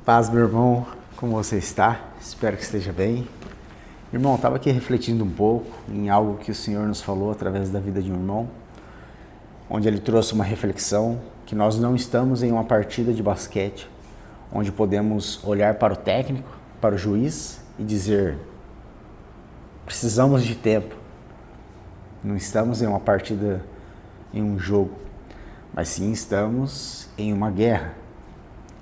Paz, meu irmão, como você está? Espero que esteja bem. Irmão, estava aqui refletindo um pouco em algo que o Senhor nos falou através da vida de um irmão, onde ele trouxe uma reflexão que nós não estamos em uma partida de basquete, onde podemos olhar para o técnico, para o juiz e dizer: precisamos de tempo. Não estamos em uma partida, em um jogo, mas sim estamos em uma guerra.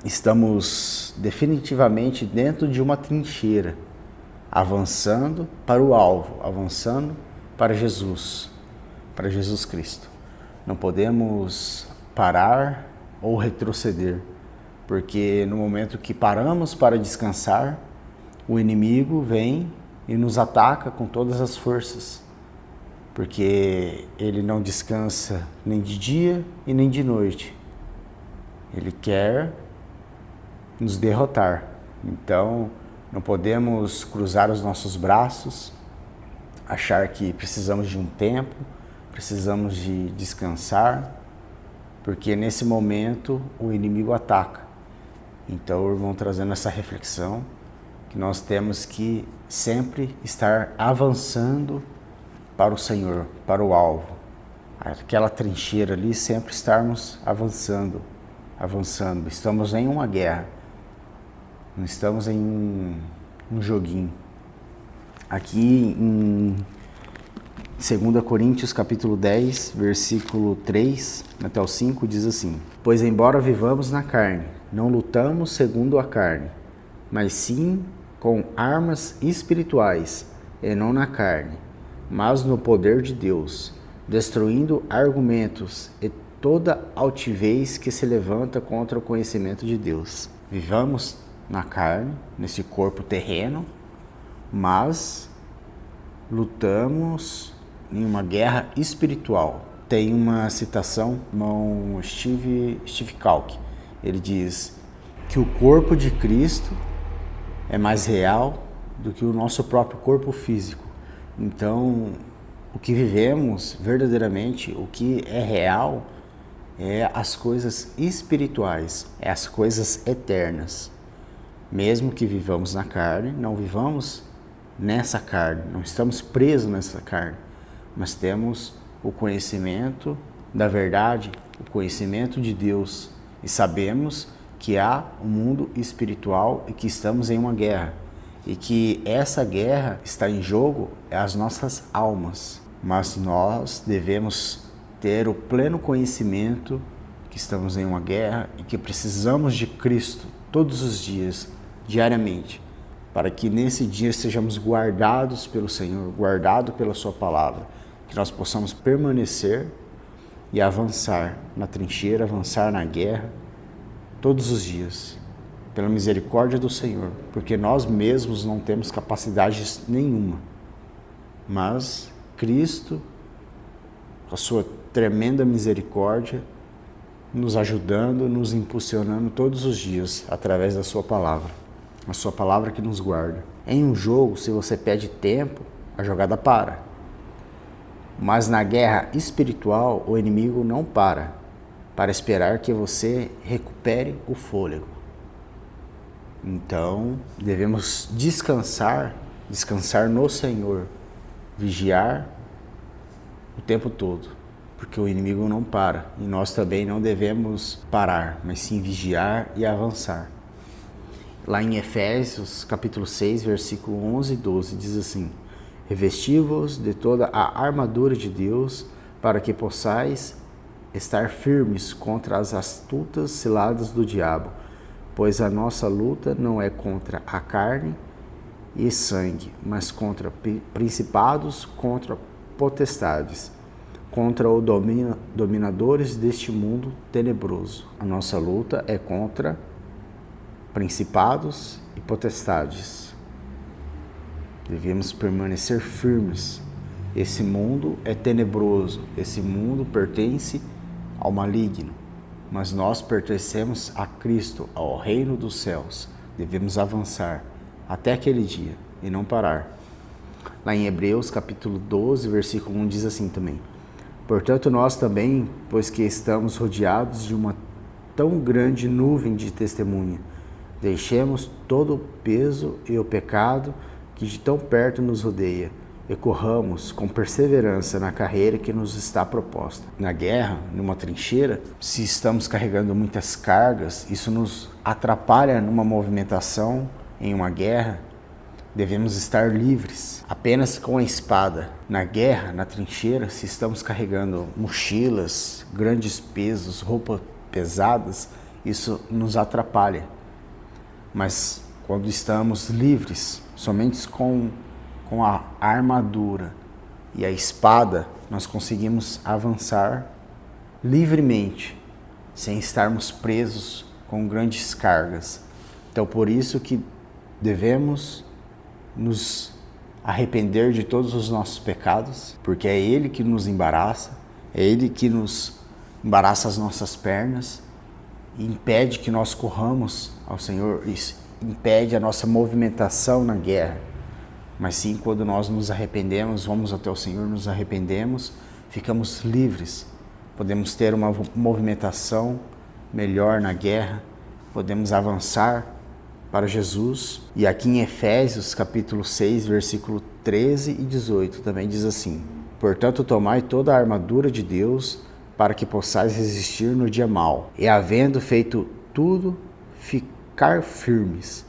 Estamos definitivamente dentro de uma trincheira, avançando para o alvo, avançando para Jesus Cristo. Não podemos parar ou retroceder, porque no momento que paramos para descansar, o inimigo vem e nos ataca com todas as forças, porque ele não descansa nem de dia e nem de noite. Ele quer nos derrotar. Então, não podemos cruzar os nossos braços, achar que precisamos de um tempo, precisamos de descansar, porque nesse momento o inimigo ataca. Então, irmão, trazendo essa reflexão, que nós temos que sempre estar avançando para o Senhor, para o alvo. Aquela trincheira ali, sempre estarmos avançando. Estamos em uma guerra. Não estamos em um joguinho. Aqui em 2 Coríntios capítulo 10, versículo 3 até o 5, diz assim: Pois embora vivamos na carne, não lutamos segundo a carne, mas sim com armas espirituais, e não na carne, mas no poder de Deus, destruindo argumentos e toda altivez que se levanta contra o conhecimento de Deus. Vivamos na carne, nesse corpo terreno, mas lutamos em uma guerra espiritual. Tem uma citação do irmão Steve Kalk. Ele diz que o corpo de Cristo é mais real do que o nosso próprio corpo físico. Então, o que vivemos verdadeiramente, o que é real, é as coisas espirituais, é as coisas eternas. Mesmo que vivamos na carne, não vivamos nessa carne, não estamos presos nessa carne, mas temos o conhecimento da verdade, o conhecimento de Deus, e sabemos que há um mundo espiritual e que estamos em uma guerra, e que essa guerra está em jogo as nossas almas, mas nós devemos ter o pleno conhecimento que estamos em uma guerra e que precisamos de Cristo todos os dias, diariamente, para que nesse dia sejamos guardados pelo Senhor, guardados pela sua palavra, que nós possamos permanecer e avançar na trincheira, avançar na guerra, todos os dias, pela misericórdia do Senhor, porque nós mesmos não temos capacidade nenhuma, mas Cristo, com a sua tremenda misericórdia, nos ajudando, nos impulsionando todos os dias, através da sua palavra. A sua palavra que nos guarda. Em um jogo, se você pede tempo, a jogada para. Mas na guerra espiritual, o inimigo não para esperar que você recupere o fôlego. Então, devemos descansar no Senhor, vigiar o tempo todo, porque o inimigo não para, e nós também não devemos parar, mas sim vigiar e avançar. Lá em Efésios, capítulo 6, versículo 11 e 12, diz assim: Revesti-vos de toda a armadura de Deus, para que possais estar firmes contra as astutas ciladas do diabo, pois a nossa luta não é contra a carne e sangue, mas contra principados, contra potestades, contra os dominadores deste mundo tenebroso. A nossa luta é contra principados e potestades. Devemos permanecer firmes. Esse mundo é tenebroso, esse mundo pertence ao maligno, mas nós pertencemos a Cristo, ao reino dos céus. Devemos avançar até aquele dia e não parar. Lá em Hebreus capítulo 12, versículo 1 diz assim também: Portanto nós também, pois que estamos rodeados de uma tão grande nuvem de testemunha, Deixemos todo o peso e o pecado que de tão perto nos rodeia e corramos com perseverança na carreira que nos está proposta. Na guerra, numa trincheira, se estamos carregando muitas cargas, isso nos atrapalha numa movimentação em uma guerra. Devemos estar livres, apenas com a espada. Na guerra, na trincheira, se estamos carregando mochilas, grandes pesos, roupas pesadas, isso nos atrapalha. Mas quando estamos livres, somente com a armadura e a espada, nós conseguimos avançar livremente, sem estarmos presos com grandes cargas. Então, por isso que devemos nos arrepender de todos os nossos pecados, porque é Ele que nos embaraça, é Ele que nos embaraça as nossas pernas e impede que nós corramos ao Senhor, isso impede a nossa movimentação na guerra. Mas sim, quando nós nos arrependemos, vamos até o Senhor, nos arrependemos, ficamos livres, podemos ter uma movimentação melhor na guerra, podemos avançar para Jesus. E aqui em Efésios capítulo 6, versículo 13 e 18 também diz assim: portanto, tomai toda a armadura de Deus para que possais resistir no dia mau, e havendo feito tudo, ficar firmes.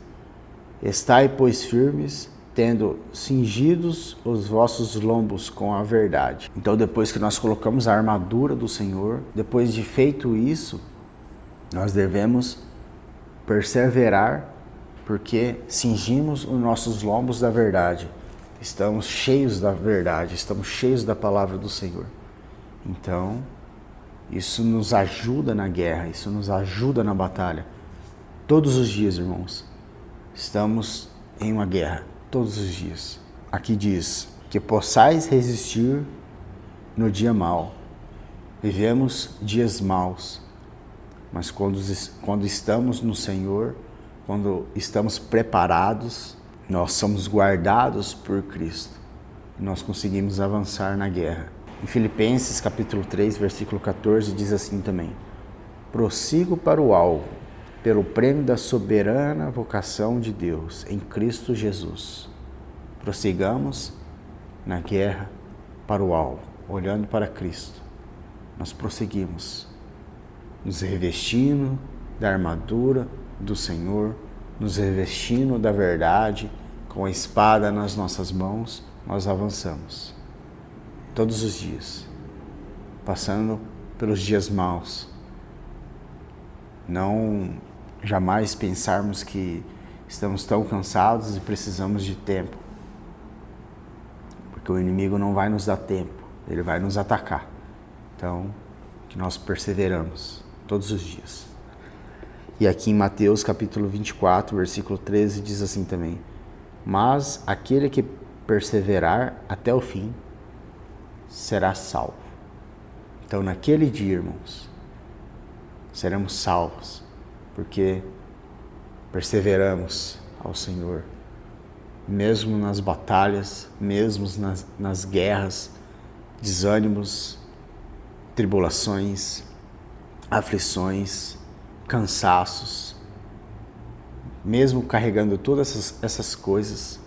Estai, pois, firmes, tendo cingidos os vossos lombos com a verdade. Então, depois que nós colocamos a armadura do Senhor, depois de feito isso, nós devemos perseverar, porque cingimos os nossos lombos da verdade. Estamos cheios da verdade, estamos cheios da palavra do Senhor. Então, isso nos ajuda na guerra, isso nos ajuda na batalha. Todos os dias, irmãos, estamos em uma guerra, todos os dias. Aqui diz que possais resistir no dia mau. Vivemos dias maus, mas quando estamos no Senhor, quando estamos preparados, nós somos guardados por Cristo. E nós conseguimos avançar na guerra. Em Filipenses capítulo 3, versículo 14, diz assim também: prossigo para o alvo, pelo prêmio da soberana vocação de Deus em Cristo Jesus. Prossigamos na guerra para o alvo, olhando para Cristo. Nós prosseguimos, nos revestindo da armadura do Senhor, nos revestindo da verdade, com a espada nas nossas mãos, nós avançamos. Todos os dias, passando pelos dias maus. Não jamais pensarmos que estamos tão cansados e precisamos de tempo, porque o inimigo não vai nos dar tempo, ele vai nos atacar. Então, que nós perseveramos todos os dias. E aqui em Mateus capítulo 24, versículo 13, diz assim também: mas aquele que perseverar até o fim será salvo. Então, naquele dia, irmãos, seremos salvos, porque perseveramos ao Senhor, mesmo nas batalhas, mesmo nas guerras, desânimos, tribulações, aflições, cansaços, mesmo carregando todas essas coisas,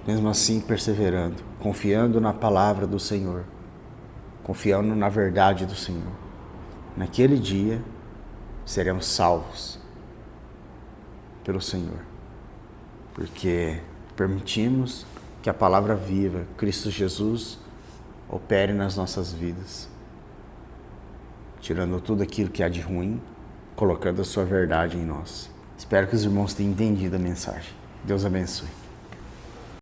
mesmo assim perseverando, confiando na palavra do Senhor, confiando na verdade do Senhor. Naquele dia, seremos salvos pelo Senhor, porque permitimos que a palavra viva, Cristo Jesus, opere nas nossas vidas, tirando tudo aquilo que há de ruim, colocando a sua verdade em nós. Espero que os irmãos tenham entendido a mensagem. Deus abençoe.